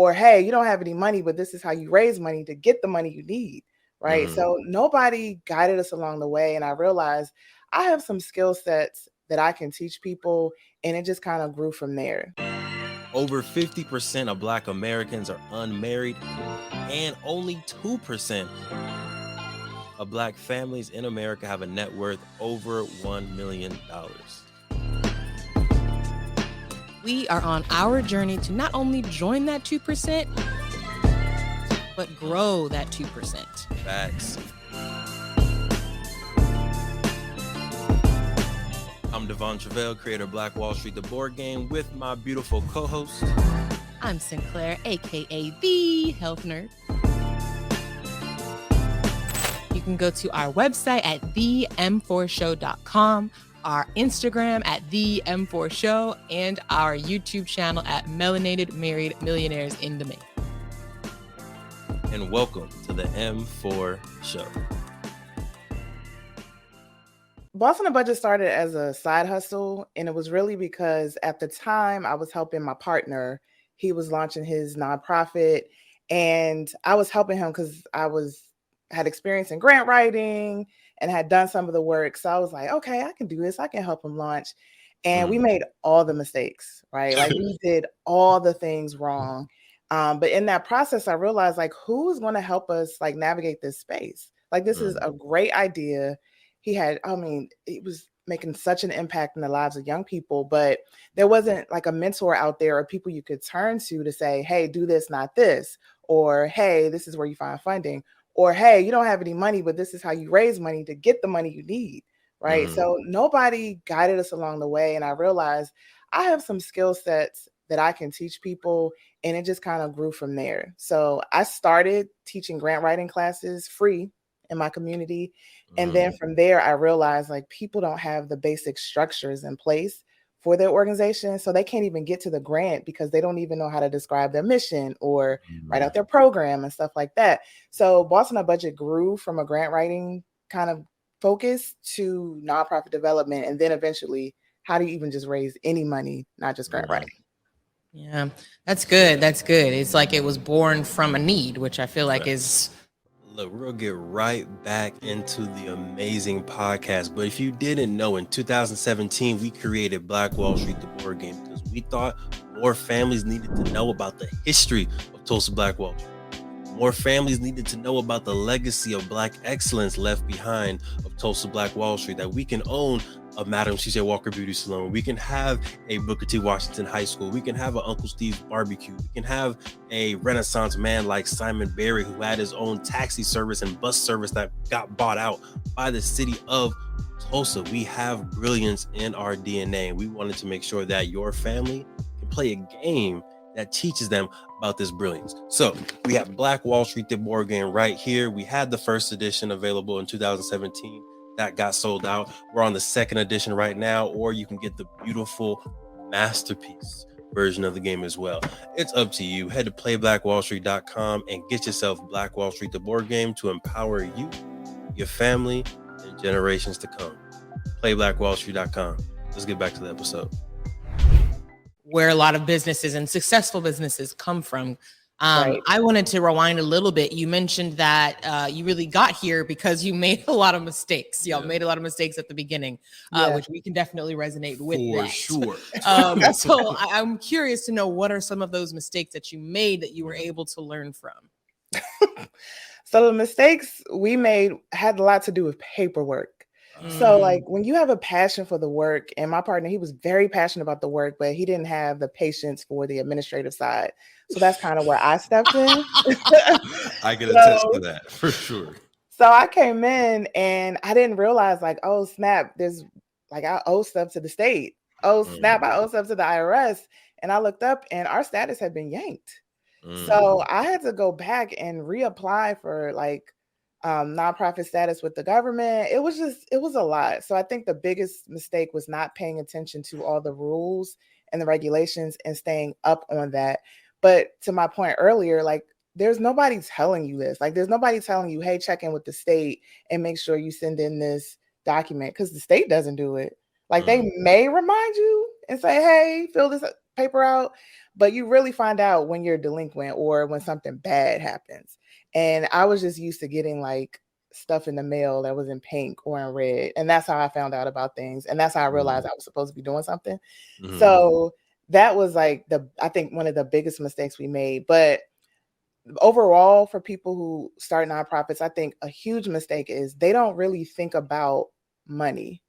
or, hey, you don't have any money, but this is how you raise money to get the money you need, right? So nobody guided us along the way. And I realized I have some skill sets that I can teach people, and it just kind of grew from there. Over 50% of Black Americans are unmarried, and only 2% of Black families in America have a net worth over $1 million. We are on our journey to not only join that 2%, but grow that 2%. Facts. I'm Devon Travell, creator of Black Wall Street, the board game, with my beautiful co-host. I'm Sinclair, aka the Health Nerd. You can go to our website at them4show.com, our Instagram at them4show, and our YouTube channel at Melanated Married Millionaires in the Making. And welcome to the M4 Show. Boss on a Budget started as a side hustle, and it was really because at the time I was helping my partner. He was launching his nonprofit, and I was helping him because had experience in grant writing and had done some of the work. So I was like, okay, I can do this. I can help him launch. And we made all the mistakes, right? Like we did all the things wrong. But in that process, I realized like, who's going to help us like navigate this space? Like, this is a great idea. He was making such an impact in the lives of young people, but there wasn't like a mentor out there or people you could turn to say, hey, do this, not this, or, hey, this is where you find funding, or, hey, you don't have any money, but this is how you raise money to get the money you need, right? So nobody guided us along the way. And I realized I have some skill sets that I can teach people, and it just kind of grew from there. So I started teaching grant writing classes free in my community. And then from there, I realized like people don't have the basic structures in place for their organization. So they can't even get to the grant because they don't even know how to describe their mission or write out their program and stuff like that. So Boss on a Budget grew from a grant writing kind of focus to nonprofit development. And then eventually, how do you even just raise any money, not just grant writing? Yeah, that's good. That's good. It's like it was born from a need, which I feel like is... Look, we're going to get right back into the amazing podcast. But if you didn't know, in 2017, we created Black Wall Street, the board game, because we thought more families needed to know about the history of Tulsa Black Wall Street. More families needed to know about the legacy of Black excellence left behind of Tulsa Black Wall Street, that we can own a Madam C.J. Walker Beauty Salon. We can have a Booker T. Washington High School. We can have an Uncle Steve's Barbecue. We can have a Renaissance man like Simon Berry, who had his own taxi service and bus service that got bought out by the city of Tulsa. We have brilliance in our DNA. We wanted to make sure that your family can play a game that teaches them about this brilliance. So we have Black Wall Street, the board game, right here. We had the first edition available in 2017. That got sold out. We're on the second edition right now, or you can get the beautiful masterpiece version of the game as well. It's up to you. Head to playblackwallstreet.com and get yourself Black Wall Street, the board game, to empower you, your family, and generations to come. Playblackwallstreet.com. Let's get back to the episode. Where a lot of businesses and successful businesses come from. Right. I wanted to rewind a little bit. You mentioned that you really got here because you made a lot of mistakes. Y'all made a lot of mistakes at the beginning, which we can definitely resonate with. For sure. So I'm curious to know, what are some of those mistakes that you made that you were able to learn from? So the mistakes we made had a lot to do with paperwork. So like when you have a passion for the work, and my partner, he was very passionate about the work, but he didn't have the patience for the administrative side. So that's kind of where I stepped in. I can attest to that for sure. So I came in and I didn't realize like, oh snap, there's like, I owe stuff to the state. Oh snap, I owe stuff to the IRS. And I looked up and our status had been yanked. So I had to go back and reapply for like nonprofit status with the government. It was a lot. So I think the biggest mistake was not paying attention to all the rules and the regulations and staying up on that. But to my point earlier, like there's nobody telling you this. Like there's nobody telling you, hey, check in with the state and make sure you send in this document, because the state doesn't do it. Like they may remind you and say, hey, fill this paper out, but you really find out when you're delinquent or when something bad happens. And I was just used to getting like stuff in the mail that was in pink or in red. And that's how I found out about things. And that's how I realized I was supposed to be doing something. So that was like I think one of the biggest mistakes we made. But overall, for people who start nonprofits, I think a huge mistake is they don't really think about money.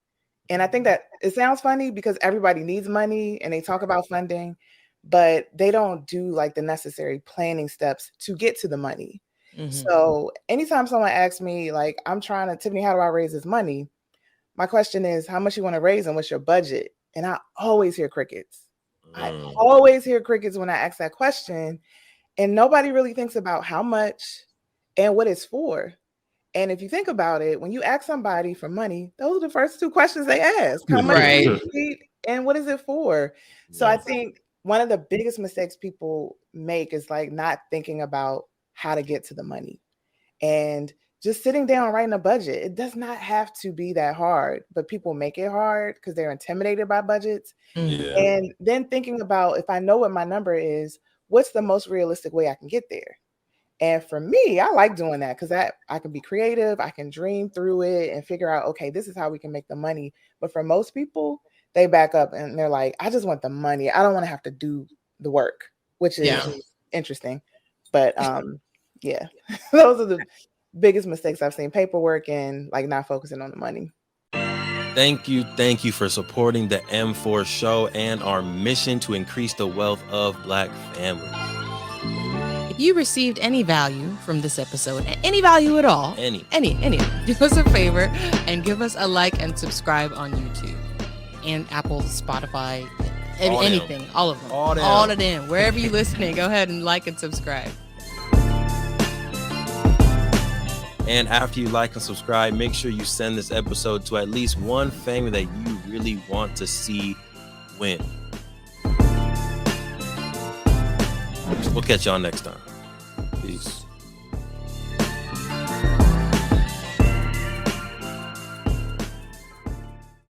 And I think that it sounds funny because everybody needs money and they talk about funding, but they don't do like the necessary planning steps to get to the money. So anytime someone asks me, like, Tiffany, how do I raise this money? My question is, how much you want to raise and what's your budget? And I always hear crickets. I always hear crickets when I ask that question. And nobody really thinks about how much and what it's for. And if you think about it, when you ask somebody for money, those are the first two questions they ask. How much do you need and what is it for? So I think one of the biggest mistakes people make is like not thinking about how to get to the money and just sitting down writing a budget. It does not have to be that hard, but people make it hard because they're intimidated by budgets. And then thinking about, if I know what my number is, what's the most realistic way I can get there? And for me, I like doing that because I can be creative. I can dream through it and figure out, okay, this is how we can make the money. But for most people, they back up and they're like, I just want the money. I don't want to have to do the work, which is interesting. But yeah, those are the biggest mistakes I've seen: paperwork and like not focusing on the money. Thank you for supporting the M4 show and our mission to increase the wealth of Black families. If you received any value from this episode, any value at all, any, do us a favor and give us a like and subscribe on YouTube and Apple, Spotify, anything, all of them, all of them, wherever you're listening. Go ahead and like and subscribe. And after you like and subscribe, make sure you send this episode to at least one family that you really want to see win. We'll catch y'all next time. Peace.